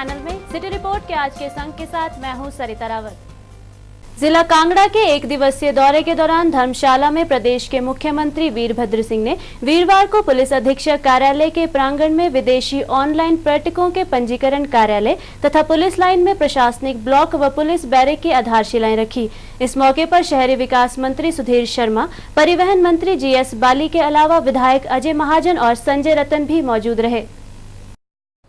Channel में city report के आज के संग के साथ मैं हूं सरिता रावत। जिला कांगड़ा के एक दिवसीय दौरे के दौरान धर्मशाला में प्रदेश के मुख्यमंत्री वीरभद्र सिंह ने वीरवार को पुलिस अधीक्षक कार्यालय के प्रांगण में विदेशी ऑनलाइन पर्यटकों के पंजीकरण कार्यालय तथा पुलिस लाइन में प्रशासनिक ब्लॉक व पुलिस बैरक की आधारशिलाएं रखी। इस मौके पर शहरी विकास मंत्री सुधीर शर्मा, परिवहन मंत्री GS बाली के अलावा विधायक अजय महाजन और संजय रतन भी मौजूद रहे।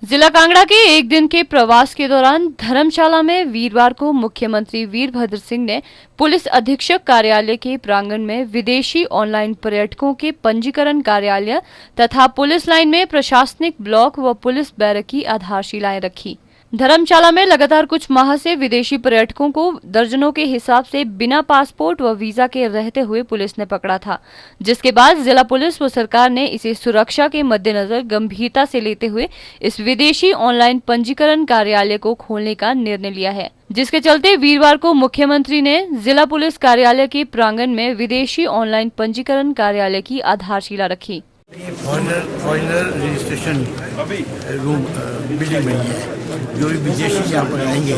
जिला कांगड़ा के एक दिन के प्रवास के दौरान धर्मशाला में वीरवार को मुख्यमंत्री वीरभद्र सिंह ने पुलिस अधीक्षक कार्यालय के प्रांगण में विदेशी ऑनलाइन पर्यटकों के पंजीकरण कार्यालय तथा पुलिस लाइन में प्रशासनिक ब्लॉक व पुलिस बैरक की आधारशिलाएं रखी। धर्मशाला में लगातार कुछ माह से विदेशी पर्यटकों को दर्जनों के हिसाब से बिना पासपोर्ट व वीजा के रहते हुए पुलिस ने पकड़ा था, जिसके बाद जिला पुलिस व सरकार ने इसे सुरक्षा के मद्देनजर गंभीरता से लेते हुए इस विदेशी ऑनलाइन पंजीकरण कार्यालय को खोलने का निर्णय लिया है, जिसके चलते वीरवार को मुख्यमंत्री ने जिला पुलिस कार्यालय के प्रांगण में विदेशी ऑनलाइन पंजीकरण कार्यालय की आधारशिला रखी। फॉरेनर रजिस्ट्रेशन रूम बिल्डिंग बनी है। जो भी विदेशी यहाँ पर आएंगे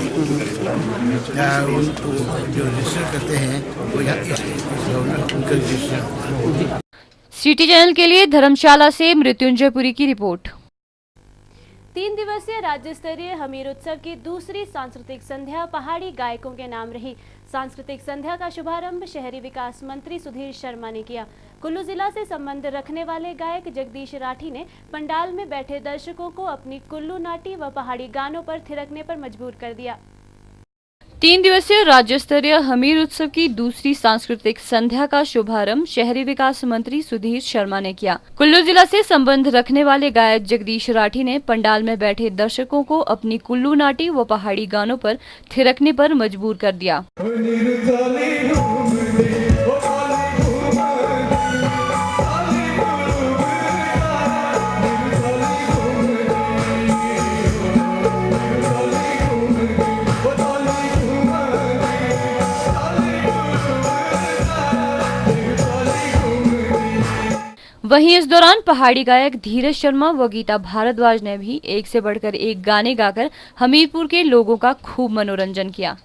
जो रजिस्टर करते हैं वो यहाँ उनका रजिस्टर। सिटी चैनल के लिए धर्मशाला से मृत्युंजयपुरी की रिपोर्ट। 3 दिवसीय राज्य स्तरीय हमीर उत्सव की दूसरी सांस्कृतिक संध्या पहाड़ी गायकों के नाम रही। सांस्कृतिक संध्या का शुभारंभ शहरी विकास मंत्री सुधीर शर्मा ने किया। कुल्लू जिला से संबंध रखने वाले गायक जगदीश राठी ने पंडाल में बैठे दर्शकों को अपनी कुल्लू नाटी व पहाड़ी गानों पर थिरकने पर मजबूर कर दिया। 3 दिवसीय राज्य स्तरीय हमीर उत्सव की दूसरी सांस्कृतिक संध्या का शुभारंभ शहरी विकास मंत्री सुधीर शर्मा ने किया। कुल्लू जिला से संबंध रखने वाले गायक जगदीश राठी ने पंडाल में बैठे दर्शकों को अपनी कुल्लू नाटी व पहाड़ी गानों पर थिरकने पर मजबूर कर दिया। वहीं इस दौरान पहाड़ी गायक धीरज शर्मा व गीता भारद्वाज ने भी एक से बढ़कर एक गाने गाकर हमीरपुर के लोगों का खूब मनोरंजन किया।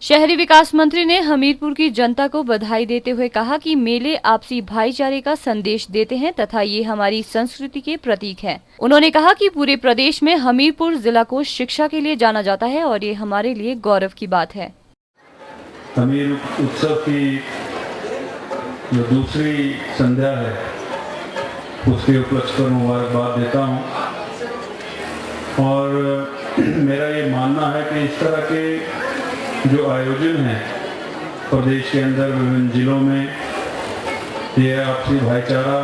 शहरी विकास मंत्री ने हमीरपुर की जनता को बधाई देते हुए कहा कि मेले आपसी भाईचारे का संदेश देते हैं तथा ये हमारी संस्कृति के प्रतीक हैं। उन्होंने कहा कि पूरे प्रदेश में हमीरपुर जिला को शिक्षा के लिए जाना जाता है और ये हमारे लिए गौरव की बात है। हमीर उत्सव की जो दूसरी संध्या है उसके उपलक्ष्य पर मुबारकबाद देता हूँ और मेरा ये मानना है कि इस तरह के जो आयोजन है प्रदेश के अंदर विभिन्न जिलों में ये आपसी भाईचारा,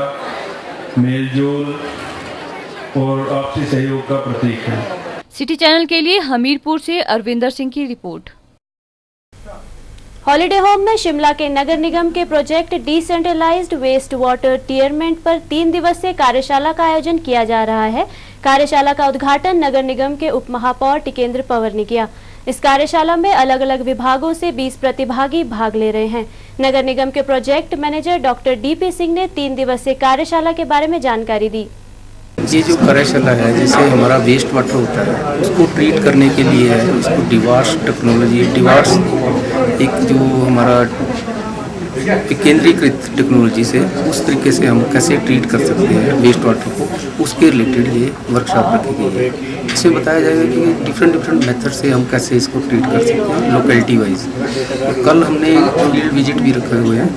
मेलजोल और आपसी सहयोग का प्रतीक है। सिटी चैनल के लिए हमीरपुर से अरविंदर सिंह की रिपोर्ट। हॉलिडे होम में शिमला के नगर निगम के प्रोजेक्ट डिसेंट्रलाइज्ड वेस्ट वाटर टियरमेंट पर 3 दिवसीय कार्यशाला का आयोजन किया जा रहा है। कार्यशाला का उद्घाटन नगर निगम के उप महापौर टिकेंद्र पंवर ने किया। इस कार्यशाला में अलग अलग विभागों से 20 प्रतिभागी भाग ले रहे हैं। नगर निगम के project manager doctor DP Singh ने 3 दिवसीय कार्यशाला के बारे में जानकारी दी। ये जो कार्यशाला है जैसे हमारा वेस्ट वाटर होता है उसको ट्रीट करने के लिए है, इसको डिवार्स टेक्नोलॉजी, डिवार्स एक जो हमारा केंद्रीकृत टेक्नोलॉजी से उस तरीके से हम कैसे ट्रीट कर सकते हैं वेस्ट वाटर को, उसके रिलेटेड ये वर्कशॉप रखी गई है। इसमें बताया जाएगा कि डिफरेंट मेथड से हम कैसे इसको ट्रीट कर सकते हैं लोकेलिटी वाइज। कल हमने फील्ड विजिट भी रखे हुए हैं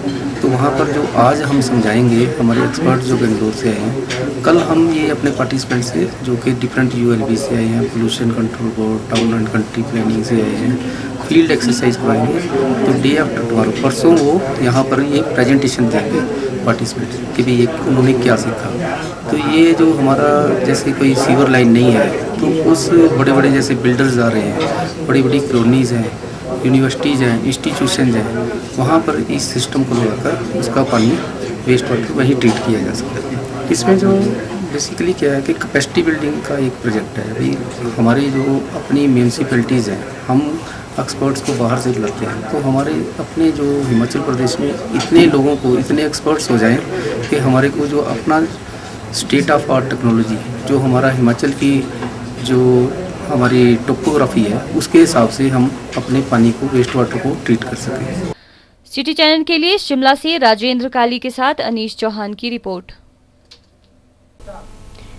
तो वहाँ पर जो आज हम समझाएंगे हमारे एक्सपर्ट जो बेंगलोर से आए हैं, कल हम ये अपने पार्टिसिपेंट से जो कि डिफरेंट ULB से आए हैं, pollution control board, town and country planning से आए हैं, फील्ड एक्सरसाइज कराएंगे। तो डे आफ्टर टुमारो परसों वो यहाँ पर ये प्रेजेंटेशन देंगे पार्टिसिपेंट कि भाई ये उन्होंने क्या सीखा। तो ये जो हमारा जैसे कोई सीवर लाइन नहीं है, तो उस बड़े बड़े जैसे बिल्डर्स आ रहे हैं, बड़ी बड़ी कॉलोनीज़ हैं, यूनिवर्सिटीज़ हैं, इंस्टीट्यूशन हैं, वहाँ पर इस सिस्टम को लगाकर उसका पानी वेस्ट वाटर वहीं ट्रीट किया जा सकता है। इसमें जो बेसिकली क्या है कि कैपेसिटी बिल्डिंग का एक प्रोजेक्ट है। अभी हमारी जो अपनी म्यूनसिपैलिटीज़ हैं, हम एक्सपर्ट्स को बाहर से बुलाते हैं, तो हमारे अपने जो हिमाचल प्रदेश में इतने लोगों को इतने एक्सपर्ट्स हो जाएं कि हमारे को जो अपना स्टेट ऑफ आर्ट टेक्नोलॉजी, जो हमारा हिमाचल की जो हमारी टोपोग्राफी है, उसके हिसाब से हम अपने पानी को वेस्ट वाटर को ट्रीट कर सकें। सिटी चैनल के लिए शिमला से राजेंद्र काली के साथ अनीश चौहान की रिपोर्ट।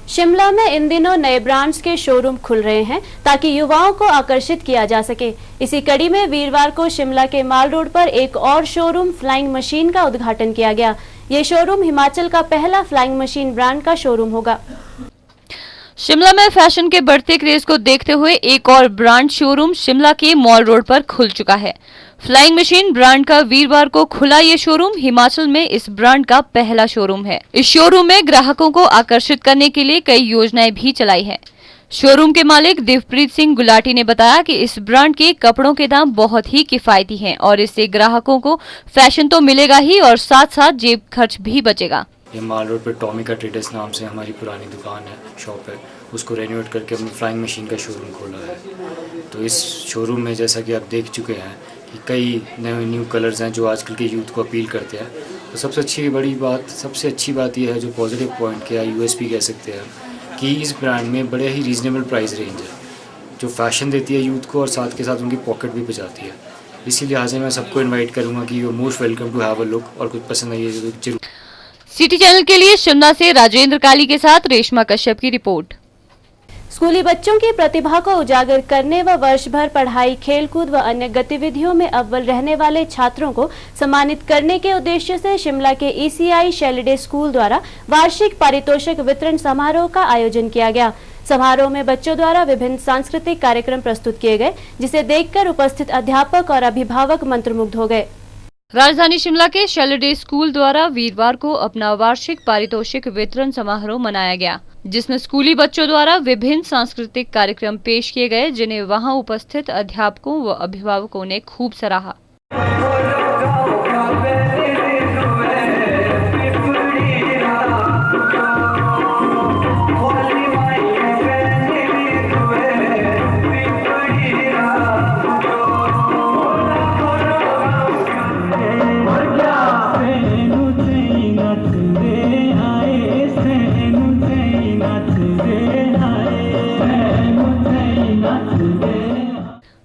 शिमला में इन दिनों नए ब्रांड्स के शोरूम खुल रहे हैं ताकि युवाओं को आकर्षित किया जा सके। इसी कड़ी में वीरवार को शिमला के माल रोड पर एक और शोरूम फ्लाइंग मशीन का उद्घाटन किया गया। ये शोरूम हिमाचल का पहला फ्लाइंग मशीन ब्रांड का शोरूम होगा। शिमला में फैशन के बढ़ते क्रेज को देखते हुए एक और ब्रांड शोरूम शिमला के मॉल रोड पर खुल चुका है। फ्लाइंग मशीन ब्रांड का वीरवार को खुला ये शोरूम हिमाचल में इस ब्रांड का पहला शोरूम है। इस शोरूम में ग्राहकों को आकर्षित करने के लिए कई योजनाएं भी चलाई है। शोरूम के मालिक दिवप्रीत सिंह गुलाटी ने बताया कि इस ब्रांड के कपड़ों के दाम बहुत ही किफायती हैं और इससे ग्राहकों को फैशन तो मिलेगा ही और साथ साथ जेब खर्च भी बचेगा। ये माल रोड पर टॉमिका ट्रेडर्स नाम से हमारी पुरानी दुकान है, शॉप है, उसको रेनोवेट करके अपनी फ्लाइंग मशीन का शोरूम खोला है। तो इस शोरूम में जैसा कि आप देख चुके हैं कि कई नए न्यू कलर्स हैं जो आजकल के यूथ को अपील करते हैं। तो सबसे अच्छी बात यह है, जो पॉजिटिव पॉइंट या USP कह सकते हैं, कि इस ब्रांड में बड़े ही रीज़नेबल प्राइस रेंज है, जो फैशन देती है यूथ को और साथ के साथ उनकी पॉकेट भी बचाती है। इसी लिहाज से मैं सबको इन्वाइट करूँगा कि you most welcome to have a look, और कुछ पसंद आई है तो जरूर। सिटी चैनल के लिए शिमला से राजेंद्र काली के साथ रेशमा कश्यप की रिपोर्ट। स्कूली बच्चों की प्रतिभा को उजागर करने व वर्ष भर पढ़ाई, खेलकूद व अन्य गतिविधियों में अव्वल रहने वाले छात्रों को सम्मानित करने के उद्देश्य से शिमला के ECI शैलीडे स्कूल द्वारा वार्षिक पारितोषिक वितरण समारोह का आयोजन किया गया। समारोह में बच्चों द्वारा विभिन्न सांस्कृतिक कार्यक्रम प्रस्तुत किए गए, जिसे देखकर उपस्थित अध्यापक और अभिभावक मंत्रमुग्ध हो गए। राजधानी शिमला के शैलीडे स्कूल द्वारा वीरवार को अपना वार्षिक पारितोषिक वितरण समारोह मनाया गया, जिसमें स्कूली बच्चों द्वारा विभिन्न सांस्कृतिक कार्यक्रम पेश किए गए, जिन्हें वहां उपस्थित अध्यापकों व अभिभावकों ने खूब सराहा।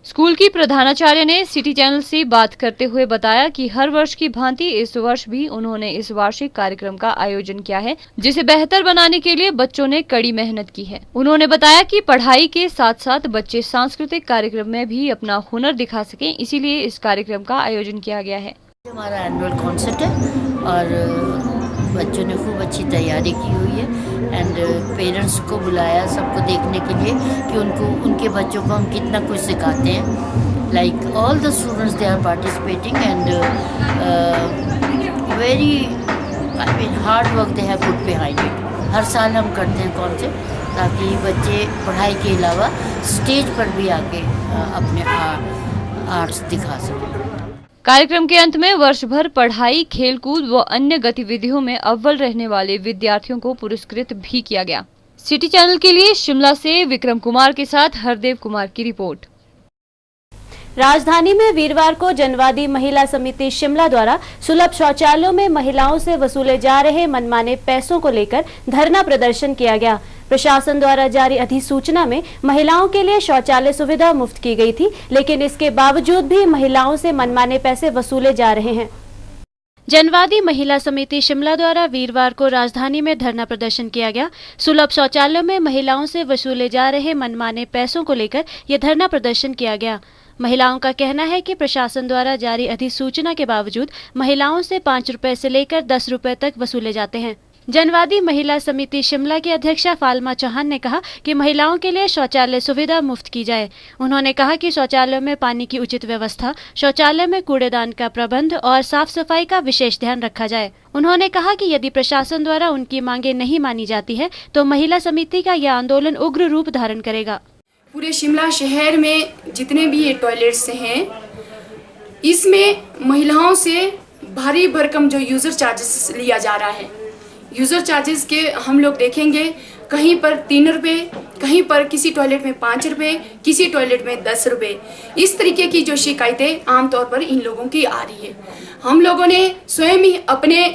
स्कूल की प्रधानाचार्य ने सिटी चैनल से बात करते हुए बताया कि हर वर्ष की भांति इस वर्ष भी उन्होंने इस वार्षिक कार्यक्रम का आयोजन किया है, जिसे बेहतर बनाने के लिए बच्चों ने कड़ी मेहनत की है। उन्होंने बताया कि पढ़ाई के साथ साथ बच्चे सांस्कृतिक कार्यक्रम में भी अपना हुनर दिखा सकें, इसीलिए इस कार्यक्रम का आयोजन किया गया है। हमारा एनुअल कॉन्सर्ट है और बच्चों ने खूब अच्छी तैयारी की हुई है एंड पेरेंट्स को बुलाया सबको देखने के लिए कि उनके बच्चों को हम कितना कुछ सिखाते हैं। Like all the students they are participating and very hard work they have put behind it. हर साल हम करते हैं कॉन्सर्ट ताकि बच्चे पढ़ाई के अलावा स्टेज पर भी आके अपने आर्ट्स दिखा सकें। कार्यक्रम के अंत में वर्ष भर पढ़ाई, खेलकूद व अन्य गतिविधियों में अव्वल रहने वाले विद्यार्थियों को पुरस्कृत भी किया गया। सिटी चैनल के लिए शिमला से विक्रम कुमार के साथ हरदेव कुमार की रिपोर्ट। राजधानी में वीरवार को जनवादी महिला समिति शिमला द्वारा सुलभ शौचालयों में महिलाओं से वसूले जा रहे मनमाने पैसों को लेकर धरना प्रदर्शन किया गया। प्रशासन द्वारा जारी अधिसूचना में महिलाओं के लिए शौचालय सुविधा मुफ्त की गई थी, लेकिन इसके बावजूद भी महिलाओं से मनमाने पैसे वसूले जा रहे हैं। जनवादी महिला समिति शिमला द्वारा वीरवार को राजधानी में धरना प्रदर्शन किया गया। सुलभ शौचालयों में महिलाओं से वसूले जा रहे मनमाने पैसों को लेकर यह धरना प्रदर्शन किया गया। महिलाओं का कहना है कि प्रशासन द्वारा जारी अधिसूचना के बावजूद महिलाओं से 5 रुपए से लेकर 10 रुपए तक वसूले जाते हैं। जनवादी महिला समिति शिमला की अध्यक्षा फालमा चौहान ने कहा कि महिलाओं के लिए शौचालय सुविधा मुफ्त की जाए। उन्होंने कहा कि शौचालयों में पानी की उचित व्यवस्था, शौचालय में कूड़ेदान का प्रबंध और साफ सफाई का विशेष ध्यान रखा जाए। उन्होंने कहा कि यदि प्रशासन द्वारा उनकी मांगे नहीं मानी जाती है तो महिला समिति का यह आंदोलन उग्र रूप धारण करेगा। पूरे शिमला शहर में जितने भी ये टॉयलेट्स हैं, इसमें महिलाओं से भारी भरकम जो यूजर चार्जेस लिया जा रहा है। यूज़र चार्जेस के हम लोग देखेंगे कहीं पर 3 रुपये, कहीं पर किसी टॉयलेट में 5 रुपये, किसी टॉयलेट में 10 रुपये। इस तरीके की जो शिकायतें आमतौर पर इन लोगों की आ रही है। हम लोगों ने स्वयं ही अपने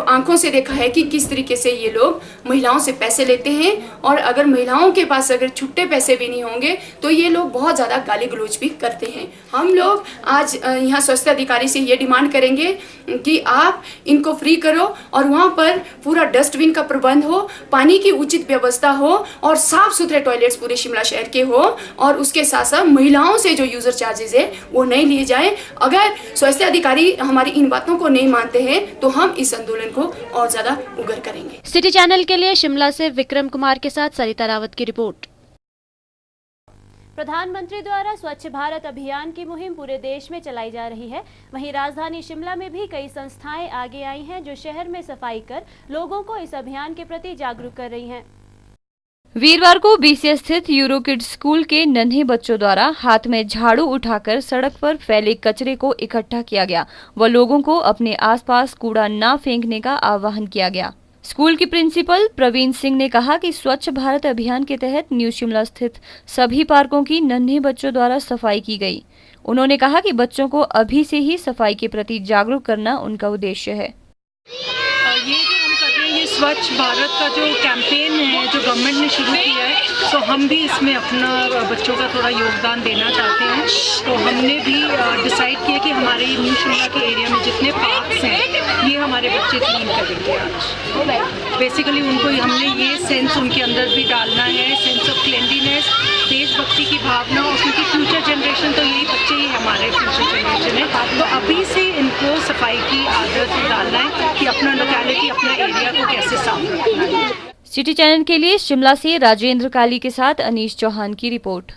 आंखों से देखा है कि किस तरीके से ये लोग महिलाओं से पैसे लेते हैं, और अगर महिलाओं के पास अगर छुट्टे पैसे भी नहीं होंगे तो ये लोग बहुत ज़्यादा गाली गलौज भी करते हैं। हम लोग आज यहाँ स्वास्थ्य अधिकारी से ये डिमांड करेंगे कि आप इनको फ्री करो और वहाँ पर पूरा डस्टबिन का प्रबंध हो, पानी की उचित व्यवस्था हो और साफ सुथरे टॉयलेट्स पूरे शिमला शहर के हो, और उसके साथ साथ महिलाओं से जो यूजर चार्जेस है वो नहीं लिए जाए। अगर स्वास्थ्य अधिकारी हमारी इन बातों को नहीं मानते हैं तो हम इस आंदोलन को और ज्यादा उग्र करेंगे। सिटी चैनल के लिए शिमला से विक्रम कुमार के साथ सरिता रावत की रिपोर्ट। प्रधानमंत्री द्वारा स्वच्छ भारत अभियान की मुहिम पूरे देश में चलाई जा रही है। वहीं राजधानी शिमला में भी कई संस्थाएं आगे आई हैं जो शहर में सफाई कर लोगों को इस अभियान के प्रति जागरूक कर रही हैं। वीरवार को बीसी स्थित यूरो किड्स स्कूल के नन्हे बच्चों द्वारा हाथ में झाड़ू उठाकर सड़क पर फैले कचरे को इकट्ठा किया गया व लोगों को अपने आसपास कूड़ा न फेंकने का आह्वान किया गया। स्कूल की प्रिंसिपल प्रवीण सिंह ने कहा कि स्वच्छ भारत अभियान के तहत न्यू शिमला स्थित सभी पार्कों की नन्हे बच्चों द्वारा सफाई की गई। उन्होंने कहा कि बच्चों को अभी से ही सफाई के प्रति जागरूक करना उनका उद्देश्य है। ये जो हम कर रहे हैं, ये स्वच्छ भारत का जो कैंपेन है जो गवर्नमेंट ने शुरू किया है, तो हम भी इसमें अपना बच्चों का थोड़ा योगदान देना चाहते हैं। तो हमने भी डिसाइड किया कि हमारे न्यू शिमला के एरिया में जितने पार्क्स हैं ये हमारे बच्चे क्लीन करेंगे आज। बेसिकली उनको हमने ये सेंस उनके अंदर भी डालना है, सेंस ऑफ क्लेanलीनेस, देशभक्ति की भावना, और क्योंकि फ्यूचर जनरेशन तो यही बच्चे ही हमारे फ्यूचर जनरेशन है, तो अभी से इनको सफाई की आदत डालना है कि अपना लोकेलिटी, अपना एरिया को कैसे साफ रखना है। सिटी चैनल के लिए शिमला से राजेंद्र काली के साथ अनीश चौहान की रिपोर्ट।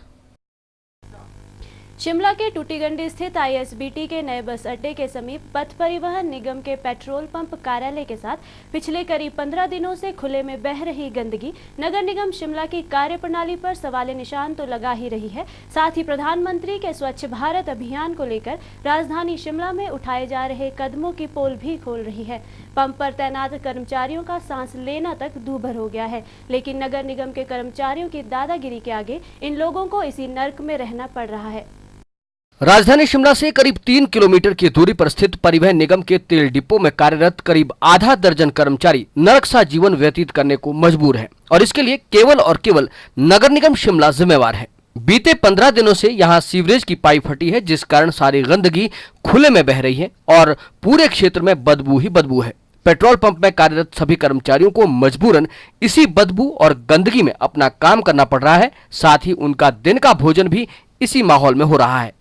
शिमला के टूटीगंडी स्थित आईएसबीटी के नए बस अड्डे के समीप पथ परिवहन निगम के पेट्रोल पंप कार्यालय के साथ पिछले करीब 15 दिनों से खुले में बह रही गंदगी नगर निगम शिमला की कार्यप्रणाली पर सवाल निशान तो लगा ही रही है, साथ ही प्रधानमंत्री के स्वच्छ भारत अभियान को लेकर राजधानी शिमला में उठाए जा रहे कदमों की पोल भी खोल रही है। पंप पर तैनात कर्मचारियों का सांस लेना तक दूभर हो गया है, लेकिन नगर निगम के कर्मचारियों की दादागिरी के आगे इन लोगों को इसी नर्क में रहना पड़ रहा है। राजधानी शिमला से करीब 3 किलोमीटर की दूरी पर स्थित परिवहन निगम के तेल डिपो में कार्यरत करीब आधा दर्जन कर्मचारी नरक सा जीवन व्यतीत करने को मजबूर हैं और इसके लिए केवल और केवल नगर निगम शिमला जिम्मेवार है। बीते 15 दिनों से यहां सीवरेज की पाइप फटी है, जिस कारण सारी गंदगी खुले में बह रही है और पूरे क्षेत्र में बदबू ही बदबू है। पेट्रोल पंप में कार्यरत सभी कर्मचारियों को मजबूरन इसी बदबू और गंदगी में अपना काम करना पड़ रहा है, साथ ही उनका दिन का भोजन भी इसी माहौल में हो रहा है।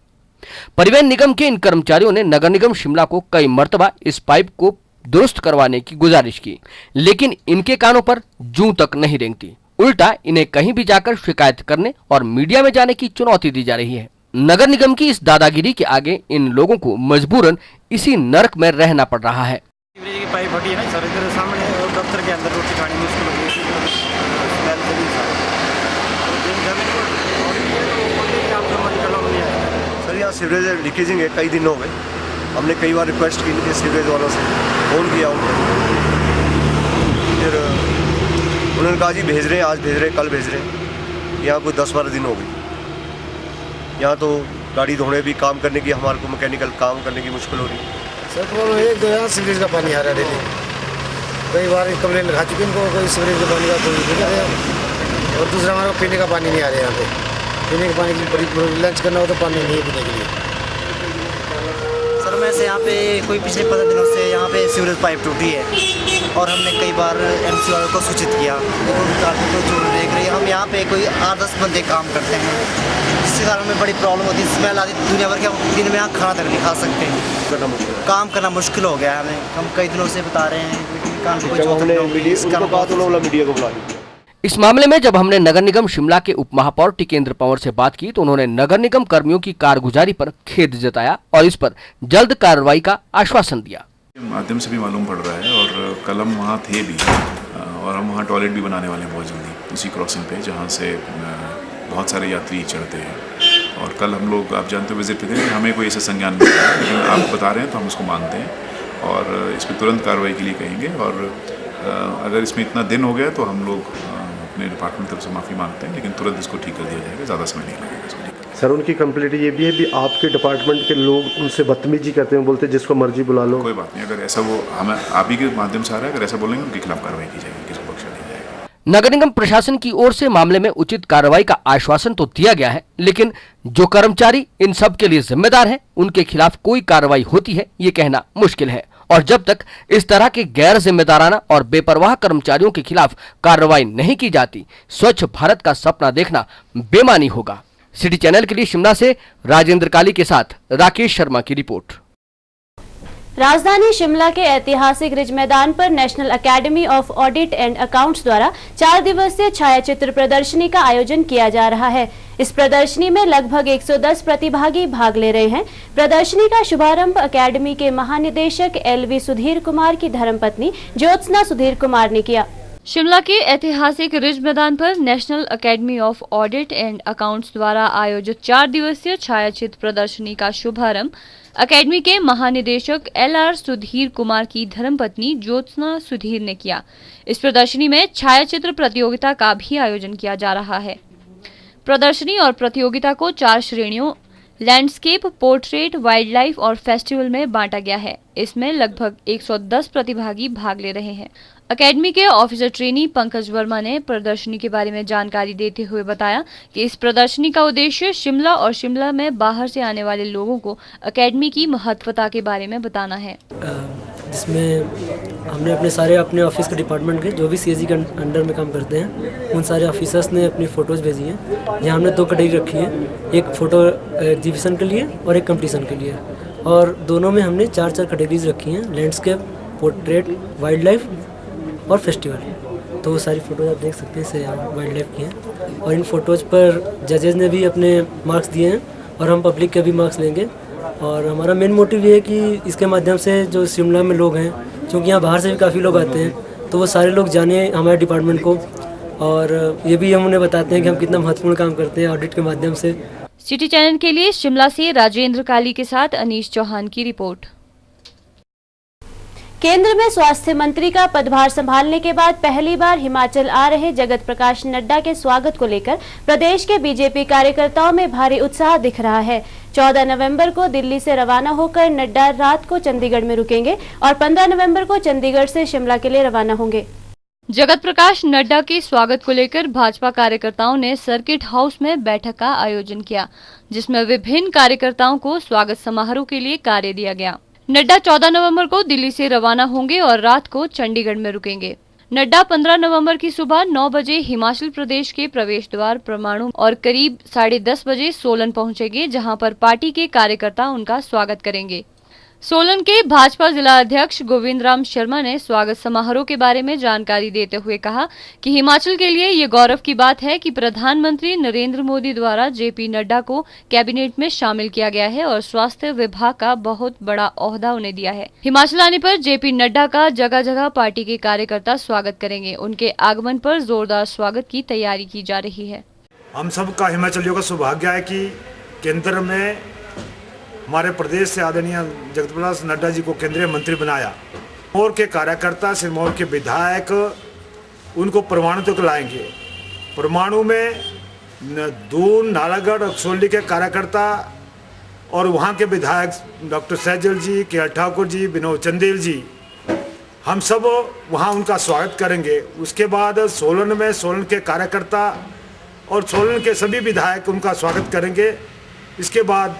परिवहन निगम के इन कर्मचारियों ने नगर निगम शिमला को कई मर्तबा इस पाइप को दुरुस्त करवाने की गुजारिश की, लेकिन इनके कानों पर जूं तक नहीं रेंगती। उल्टा इन्हें कहीं भी जाकर शिकायत करने और मीडिया में जाने की चुनौती दी जा रही है। नगर निगम की इस दादागिरी के आगे इन लोगों को मजबूरन इसी नरक में रहना पड़ रहा है। पाइप फटी है ना सर, इधर सामने दफ्तर के अंदर रोटी खानी मुश्किल हो गई। सर यहाँ सीवरेज लीकेजिंग है, कई दिन हो गए। हमने कई बार रिक्वेस्ट की थी सीवरेज वालों से, फ़ोन किया उनको, फिर उन्होंने कहा जी भेज रहे हैं, आज भेज रहे हैं, कल भेज रहे हैं। यहाँ कोई 10-12 दिन हो गई। यहाँ तो गाड़ी धोने भी काम करने की, हमारे को मैकेनिकल काम करने की मुश्किल हो रही है। सर प्रॉब्लम एक दो यहाँ सीवरेज का पानी आ रहा है डेली। कई बार कंप्लेंट लिखा चुके इनको, कोई सीवरेज के पानी का कोई दिक्कत है, और दूसरा हमारे को पीने का पानी नहीं आ रहा है। यहाँ पे पीने के पानी की बड़ी लंच करना हो तो पानी नहीं है पीने के लिए। सर सालों में से यहाँ पे कोई पिछले 15 दिनों से यहाँ पे सीवरेज पाइप टूटी है और हमने कई बार एमसी वालों को सूचित किया, लेकिन उनकी कोई जोड़ देख रही है। हम यहाँ पे कोई 8-10 बंदे काम करते हैं, जिसके कारण में बड़ी प्रॉब्लम होती है। स्मेल आती दुनिया भर के, हम दिन में यहाँ खाना तक नहीं खा सकते हैं। काम करना मुश्किल हो गया है हमें, हम कई दिनों से बता रहे हैं, लेकिन काम कोई मीडिया को बुला लिया। इस मामले में जब हमने नगर निगम शिमला के उप महापौर टिकेंद्र पंवर से बात की तो उन्होंने नगर निगम कर्मियों की कारगुजारी पर खेद जताया और इस पर जल्द कार्रवाई का आश्वासन दिया। माध्यम से भी मालूम पड़ रहा है और कल हम वहाँ थे भी और हम वहाँ टॉयलेट भी बनाने वाले हैं बहुत जल्दी उसी क्रॉसिंग पे जहाँ से बहुत सारे यात्री चढ़ते हैं। और कल हम लोग, आप जानते हो, विजिट पे थे, हमें कोई ऐसा संज्ञान नहीं है, लेकिन आप बता रहे हैं तो हम उसको मानते हैं और इस पर तुरंत कार्रवाई के लिए कहेंगे। और अगर इसमें इतना दिन हो गया तो हम लोग अपने डिपार्टमेंट की तरफ से माफ़ी मांगते हैं, लेकिन तुरंत इसको ठीक कर दिया जाएगा, ज़्यादा समय नहीं लगेगा। सर, उनकी कंप्लेंट ये भी है कि आपके डिपार्टमेंट के लोग उनसे बदतमीजी करते हैं, बोलते हैं जिसको मर्जी बुला लो। कोई बात नहीं, अगर ऐसा वो हमें आप ही के माध्यम से आ रहा है, अगर ऐसा बोलेंगे उनके खिलाफ कार्रवाई की जाएगी, किसी को बख्शा नहीं जाएगा। नगर निगम प्रशासन की ओर से मामले में उचित कार्रवाई का आश्वासन तो दिया गया है, लेकिन जो कर्मचारी इन सब के लिए जिम्मेदार हैं, उनके खिलाफ कोई कार्रवाई होती है ये कहना मुश्किल है। और जब तक इस तरह के गैर जिम्मेदाराना और बेपरवाह कर्मचारियों के खिलाफ कार्रवाई नहीं की जाती, स्वच्छ भारत का सपना देखना बेमानी होगा। सिटी चैनल के लिए शिमला से राजेंद्र काली के साथ राकेश शर्मा की रिपोर्ट। राजधानी शिमला के ऐतिहासिक रिज मैदान पर national academy of audit and accounts द्वारा 4 दिवसीय छायाचित्र प्रदर्शनी का आयोजन किया जा रहा है। इस प्रदर्शनी में लगभग 110 प्रतिभागी भाग ले रहे हैं। प्रदर्शनी का शुभारंभ अकेडमी के महानिदेशक LV सुधीर कुमार की धर्मपत्नी ज्योत्सना सुधीर कुमार ने किया। शिमला के ऐतिहासिक रिज मैदान पर national academy of audit and accounts द्वारा आयोजित 4 दिवसीय छायाचित्र प्रदर्शनी का शुभारंभ अकेडमी के महानिदेशक LR सुधीर कुमार की धर्मपत्नी ज्योत्सना सुधीर ने किया। इस प्रदर्शनी में छायाचित्र प्रतियोगिता का भी आयोजन किया जा रहा है। प्रदर्शनी और प्रतियोगिता को 4 श्रेणियों लैंडस्केप, पोर्ट्रेट, वाइल्ड लाइफ और फेस्टिवल में बांटा गया है। इसमें लगभग 110 प्रतिभागी भाग ले रहे हैं। अकेडमी के ऑफिसर ट्रेनी पंकज वर्मा ने प्रदर्शनी के बारे में जानकारी देते हुए बताया कि इस प्रदर्शनी का उद्देश्य शिमला और शिमला में बाहर से आने वाले लोगों को अकेडमी की महत्वता के बारे में बताना है, जिसमें हमने अपने ऑफिस के डिपार्टमेंट के जो भी CAG के अंडर में काम करते हैं उन सारे ऑफिसर्स ने अपनी फ़ोटोज़ भेजी हैं। यहाँ हमने 2 कैटेगरी रखी है, एक फ़ोटो एग्जीबिशन के लिए और एक कंपटीशन के लिए, और दोनों में हमने 4 कैटेगरीज रखी हैं, लैंडस्केप, पोर्ट्रेट, वाइल्ड लाइफ और फेस्टिवल। तो वो सारी फ़ोटोज़ आप देख सकते हैं, से वाइल्ड लाइफ की हैं। और इन फ़ोटोज़ पर जजेज़ ने भी अपने मार्क्स दिए हैं और हम पब्लिक के भी मार्क्स लेंगे। और हमारा मेन मोटिव ये है कि इसके माध्यम से जो शिमला में लोग हैं, क्योंकि यहाँ बाहर से भी काफ़ी लोग आते हैं, तो वो सारे लोग जाने हमारे डिपार्टमेंट को, और ये भी हम उन्हें बताते हैं कि हम कितना महत्वपूर्ण काम करते हैं ऑडिट के माध्यम से। सिटी चैनल के लिए शिमला से राजेंद्र काली के साथ अनीश चौहान की रिपोर्ट। केंद्र में स्वास्थ्य मंत्री का पदभार संभालने के बाद पहली बार हिमाचल आ रहे जगत प्रकाश नड्डा के स्वागत को लेकर प्रदेश के बीजेपी कार्यकर्ताओं में भारी उत्साह दिख रहा है। 14 नवंबर को दिल्ली से रवाना होकर नड्डा रात को चंडीगढ़ में रुकेंगे और 15 नवंबर को चंडीगढ़ से शिमला के लिए रवाना होंगे। जगत प्रकाश नड्डा के स्वागत को लेकर भाजपा कार्यकर्ताओं ने सर्किट हाउस में बैठक का आयोजन किया, जिसमें विभिन्न कार्यकर्ताओं को स्वागत समारोह के लिए कार्य दिया गया। नड्डा 14 नवंबर को दिल्ली से रवाना होंगे और रात को चंडीगढ़ में रुकेंगे। नड्डा 15 नवंबर की सुबह 9 बजे हिमाचल प्रदेश के प्रवेश द्वार परमाणु और करीब 10:30 बजे सोलन पहुंचेंगे, जहां पर पार्टी के कार्यकर्ता उनका स्वागत करेंगे। सोलन के भाजपा जिला अध्यक्ष गोविंद राम शर्मा ने स्वागत समारोह के बारे में जानकारी देते हुए कहा कि हिमाचल के लिए ये गौरव की बात है कि प्रधानमंत्री नरेंद्र मोदी द्वारा JP नड्डा को कैबिनेट में शामिल किया गया है और स्वास्थ्य विभाग का बहुत बड़ा ओहदा उन्हें दिया है। हिमाचल आने पर JP नड्डा का जगह जगह पार्टी के कार्यकर्ता स्वागत करेंगे। उनके आगमन पर जोरदार स्वागत की तैयारी की जा रही है। हम सबका हिमाचलियों का सौभाग्य है कि केंद्र में हमारे प्रदेश से आदरणीय जगत प्रकाश नड्डा जी को केंद्रीय मंत्री बनाया। सिरमौर के कार्यकर्ता, सिरमौर के विधायक उनको परमाणु तक लाएंगे। परमाणु में दून, नालागढ़ और सोली के कार्यकर्ता और वहाँ के विधायक डॉक्टर सैजल जी, KL ठाकुर जी, विनोद चंदेल जी, हम सब वहाँ उनका स्वागत करेंगे। उसके बाद सोलन में सोलन के कार्यकर्ता और सोलन के सभी विधायक उनका स्वागत करेंगे। इसके बाद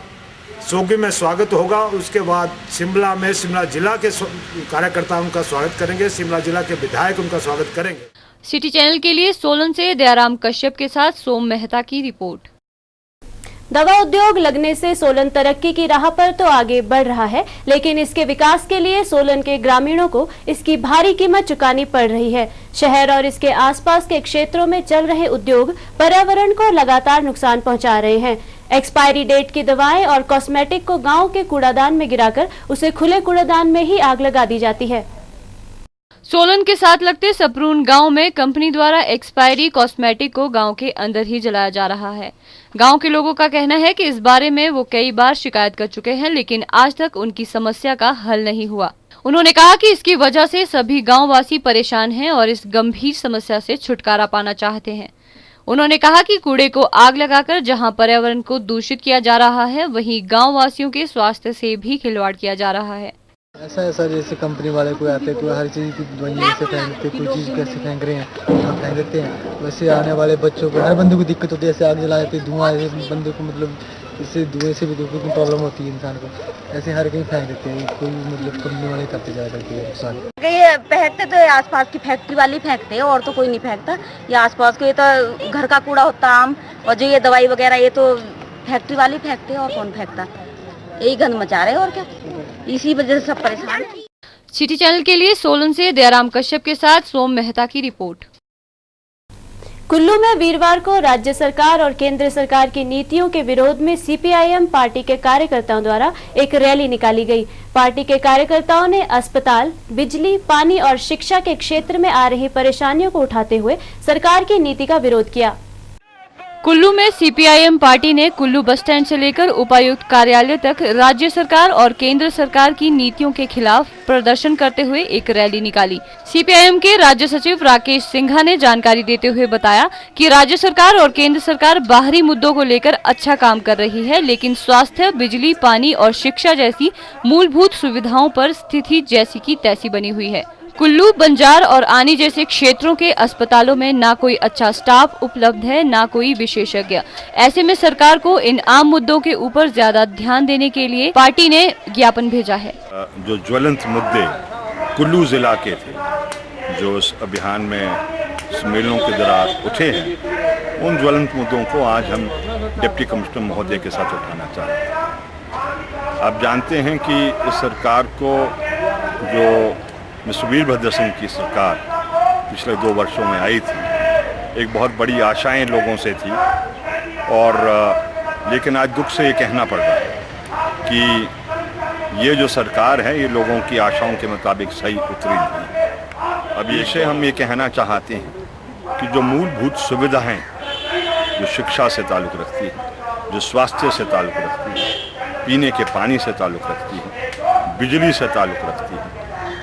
सोगी में स्वागत होगा। उसके बाद शिमला में शिमला जिला के कार्यकर्ता उनका स्वागत करेंगे, शिमला जिला के विधायक उनका स्वागत करेंगे। सिटी चैनल के लिए सोलन से दयाराम कश्यप के साथ सोम मेहता की रिपोर्ट। दवा उद्योग लगने से सोलन तरक्की की राह पर तो आगे बढ़ रहा है, लेकिन इसके विकास के लिए सोलन के ग्रामीणों को इसकी भारी कीमत चुकानी पड़ रही है। शहर और इसके आसपास के क्षेत्रों में चल रहे उद्योग पर्यावरण को लगातार नुकसान पहुंचा रहे हैं। एक्सपायरी डेट की दवाएं और कॉस्मेटिक को गांव के कूड़ादान में गिराकर उसे खुले कूड़ादान में ही आग लगा दी जाती है। सोलन के साथ लगते सपरून गांव में कंपनी द्वारा एक्सपायरी कॉस्मेटिक को गांव के अंदर ही जलाया जा रहा है। गांव के लोगों का कहना है कि इस बारे में वो कई बार शिकायत कर चुके हैं, लेकिन आज तक उनकी समस्या का हल नहीं हुआ। उन्होंने कहा कि इसकी वजह से सभी गांववासी परेशान हैं और इस गंभीर समस्या से छुटकारा पाना चाहते हैं। उन्होंने कहा कि कूड़े को आग लगाकर जहां पर्यावरण को दूषित किया जा रहा है, वहीं गांववासियों के स्वास्थ्य से भी खिलवाड़ किया जा रहा है। ऐसा जैसे कंपनी वाले कोई आते हैं, कोई हर चीज़ की दवाइयाँ से फेंक देते, कोई चीज़ कैसे फेंक रहे हैं यहाँ फेंक देते हैं। वैसे आने वाले बच्चों को, हर बंदे को दिक्कत होती है, ऐसे आग जला देते, धुआं ऐसे बंदे को, मतलब इससे धुएं से भी कोई प्रॉब्लम होती है इंसान को। ऐसे हर कहीं फेंक देते हैं, कोई मतलब कंपनी वाले करते जा करके नुकसान। ये फेंकते तो आसपास की फैक्ट्री वाली फेंकते हैं, और तो कोई नहीं फेंकता। ये आसपास को, ये तो घर का कूड़ा होता आम, और जो ये दवाई वगैरह ये तो फैक्ट्री वाली फेंकते हैं, और कौन फेंकता। यही गंद मचा रहे हैं और क्या, इसी वजह से सब परेशान है। सिटी चैनल के लिए सोलन से दयाराम कश्यप के साथ सोम मेहता की रिपोर्ट। कुल्लू में वीरवार को राज्य सरकार और केंद्र सरकार की नीतियों के विरोध में सीपीआईएम पार्टी के कार्यकर्ताओं द्वारा एक रैली निकाली गई। पार्टी के कार्यकर्ताओं ने अस्पताल, बिजली, पानी और शिक्षा के क्षेत्र में आ रही परेशानियों को उठाते हुए सरकार की नीति का विरोध किया। कुल्लू में सीपीआईएम पार्टी ने कुल्लू बस स्टैंड से लेकर उपायुक्त कार्यालय तक राज्य सरकार और केंद्र सरकार की नीतियों के खिलाफ प्रदर्शन करते हुए एक रैली निकाली। सीपीआईएम के राज्य सचिव राकेश सिंघा ने जानकारी देते हुए बताया कि राज्य सरकार और केंद्र सरकार बाहरी मुद्दों को लेकर अच्छा काम कर रही है, लेकिन स्वास्थ्य, बिजली, पानी और शिक्षा जैसी मूलभूत सुविधाओं पर स्थिति जैसी की तैसी बनी हुई है। कुल्लू, बंजार और आनी जैसे क्षेत्रों के अस्पतालों में ना कोई अच्छा स्टाफ उपलब्ध है, ना कोई विशेषज्ञ। ऐसे में सरकार को इन आम मुद्दों के ऊपर ज्यादा ध्यान देने के लिए पार्टी ने ज्ञापन भेजा है। जो ज्वलंत मुद्दे कुल्लू जिला के थे, जो इस अभियान में सम्मेलनों के दौरान उठे हैं, उन ज्वलंत मुद्दों को आज हम डिप्टी कमिश्नर महोदय के साथ उठाना चाहते हैं। आप जानते हैं कि इस सरकार को, जो मिस्टर वीरभद्र सिंह की सरकार पिछले 2 वर्षों में आई थी, एक बहुत बड़ी आशाएं लोगों से थी, और लेकिन आज दुख से ये कहना पड़ रहा है कि ये जो सरकार है, ये लोगों की आशाओं के मुताबिक सही उतरी नहीं। अब इसे हम ये कहना चाहते हैं कि जो मूलभूत सुविधाएं जो शिक्षा से ताल्लुक़ रखती है, जो स्वास्थ्य से ताल्लुक़ रखती है, पीने के पानी से ताल्लुक़ रखती है, बिजली से ताल्लुक़ रखती है,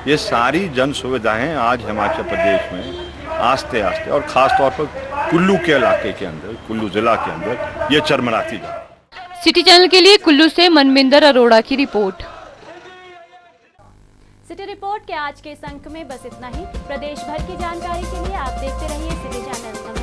ये सारी जन सुविधाएं आज हिमाचल प्रदेश में आस्ते आस्ते, और ख़ास तौर पर कुल्लू के इलाके के अंदर, कुल्लू जिला के अंदर, ये चरमराती जा रही है। सिटी चैनल के लिए कुल्लू से मनमिंदर अरोड़ा की रिपोर्ट। सिटी रिपोर्ट के आज के इस अंक में बस इतना ही। प्रदेश भर की जानकारी के लिए आप देखते रहिए सिटी चैनल।